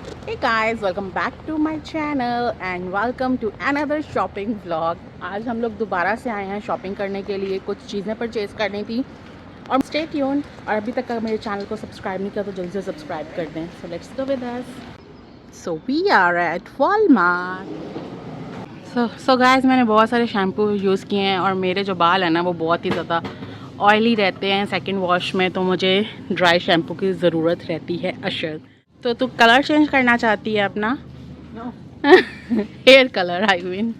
Hey guys, welcome back to my channel and welcome to another shopping vlog. आज हम लोग दोबारा से आए हैं शॉपिंग करने के लिए, कुछ चीज़ें परचेज़ करनी थी और स्टे ट्यून। और अभी तक मेरे चैनल को सब्सक्राइब नहीं किया तो जल्दी से सब्सक्राइब कर दें। So let's go with us. So we are at Walmart. So guys, मैंने बहुत सारे शैम्पू यूज़ किए हैं और मेरे जो बाल हैं ना वो बहुत ही ज़्यादा ऑयली रहते हैं सेकंड वॉश में, तो मुझे ड्राई शैम्पू की ज़रूरत रहती है अशर। तो तू कलर चेंज करना चाहती है अपना? No. Hair colour I mean,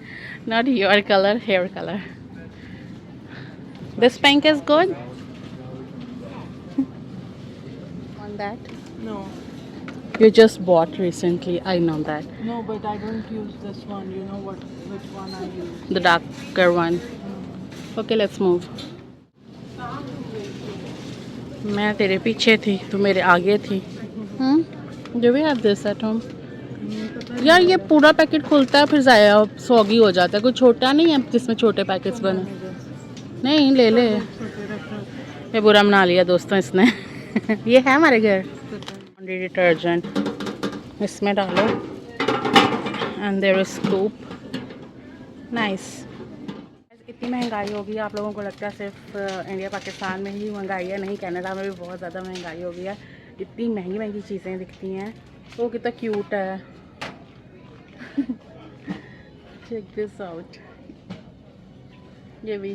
not your colour, hair colour. This pink is good on that. No, You just bought recently, I know that. no, but I don't use this one. You know which one I use. The darker one. Okay, let's move. मैं तेरे पीछे थी, तू मेरे आगे थी। Do we have this at home? यार ये पूरा पैकेट खुलता है फिर ज़ाया सौगी हो जाता है। कुछ छोटा नहीं है जिसमें छोटे पैकेट्स बने? नहीं, ले ले। ये बुरा बना लिया दोस्तों इसने। ये है हमारे घर लॉन्ड्री डिटर्जेंट, इसमें डालो and there is scoop. Nice. इतनी महंगाई हो गई है, आप लोगों को लगता है सिर्फ इंडिया पाकिस्तान में ही महंगाई है? नहीं, कनाडा में भी बहुत ज़्यादा महंगाई हो गई है। इतनी महंगी महंगी चीज़ें दिखती हैं। वो कितना क्यूट है। Check this out. ये भी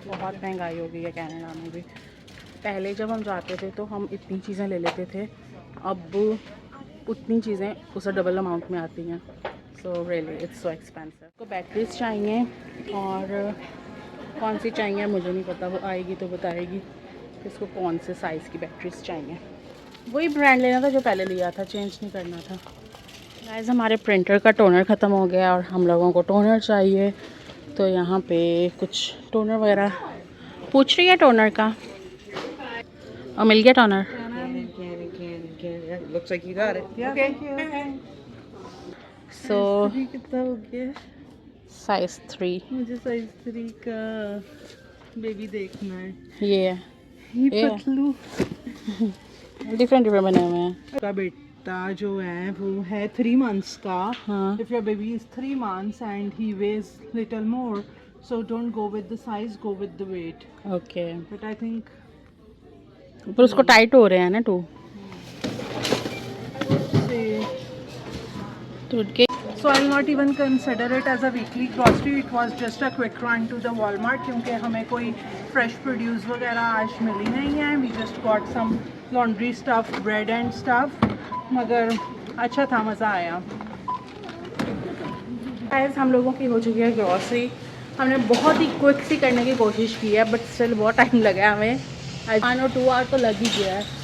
बहुत महंगाई हो गई है कनाडा में भी। पहले जब हम जाते थे तो हम इतनी चीज़ें ले लेते थे, अब उतनी चीज़ें उससे डबल अमाउंट में आती हैं। So really it's so expensive. तो बैटरीज चाहिए और कौन सी चाहिए मुझे नहीं पता, वो आएगी तो बताएगी इसको कौन से साइज़ की बैटरीज चाहिए। वही ब्रांड लेना था जो पहले लिया था, चेंज नहीं करना था। गाइस, हमारे प्रिंटर का टोनर ख़त्म हो गया और हम लोगों को टोनर चाहिए, तो यहाँ पे कुछ टोनर वगैरह पूछ रही है टोनर का, और मिल गया toner. Looks like you got it. Yeah. Okay. सो कितना हो गया? साइज़ 3 मुझे साइज 3 का बेबी देखना है। ये ये पतलू डिफरेंट डिफरेंट बने हुए हैं। का बेटा जो है वो है 3 months का। हाँ, If your baby is 3 months and he weighs little more, so don't go with the size, go with the weight. Okay. But I think पर उसको टाइट हो रहे हैं ना टू say टूट के। so I'll not even consider it as a weekly grocery. It was just a quick run to the Walmart क्योंकि हमें कोई fresh produce वगैरह आज मिली नहीं है. We just got some laundry stuff, bread and stuff. मगर अच्छा था, मज़ा आया. गाइस, हम लोगों की हो चुकी है ग्रॉसरी। हमने बहुत ही क्विक सी करने की कोशिश की है, बट स्टिल बहुत टाइम लगा हमें। 1 और 2 आवर तो लग ही गया है।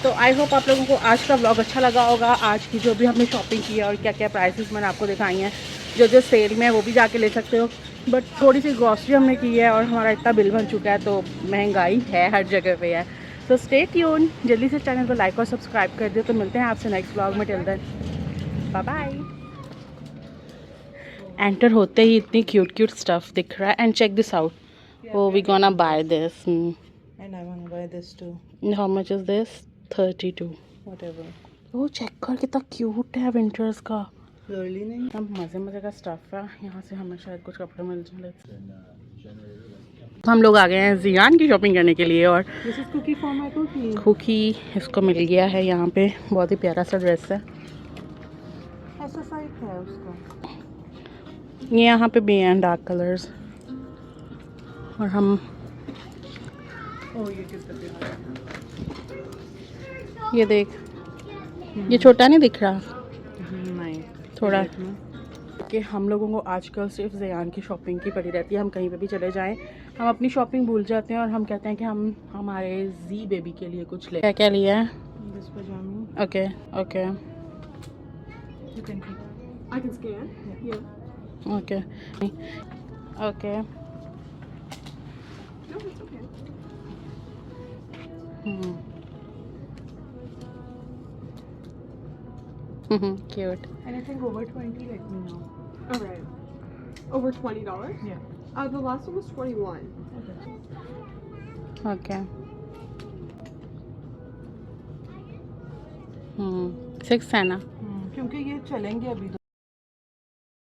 तो आई होप आप लोगों को आज का व्लॉग अच्छा लगा होगा। आज की जो भी हमने शॉपिंग की है और क्या क्या प्राइसेस मैंने आपको दिखाई हैं, जो जो सेल में है वो भी जाके ले सकते हो। बट थोड़ी सी ग्रॉसरी हमने की है और हमारा इतना बिल बन चुका है, तो महंगाई है हर जगह पे है। तो स्टे ट्यून, जल्दी से चैनल को लाइक और सब्सक्राइब कर दियो। तो मिलते हैं आपसे नेक्स्ट व्लॉग में। Till then bye bye. Enter होते ही इतनी क्यूट क्यूट स्टफ दिख रहा है। And check this out, oh we gonna buy this. And I want to buy this too. How much is this? 32। Whatever. Oh check कर, कितना cute है winters का। Girly नहीं. अब मज़े मज़े का स्टफ है। यहाँ से हमें शायद कुछ कपड़े मिल जाए। हम लोग आ गए हैं जियान की शॉपिंग करने के लिए। और This is cookie for my cookie. Cookie इसको मिल गया है यहाँ पे, बहुत ही प्यारा सा ड्रेस है। ऐसा साइज है उसका. ये यहाँ पे भी हैं डार्क कलर्स। और हम Oh, ये कितना प्यारा है. ये देख, ये छोटा नहीं दिख रहा नहीं. थोड़ा? कि हम लोगों को आजकल सिर्फ ज़यान की शॉपिंग की पड़ी रहती है। हम कहीं पे भी चले जाएं, हम अपनी शॉपिंग भूल जाते हैं और हम कहते हैं कि हम हमारे जी बेबी के लिए कुछ ले। क्या क्या लिया है? This pajama. Okay okay You can take. I can scan. Yeah. Okay okay. No, it's okay. Cute. Anything over 20, let me know. All right. Over $20? Yeah. The last one was 21. Okay 6 है ना। क्योंकि ये चलेंगे अभी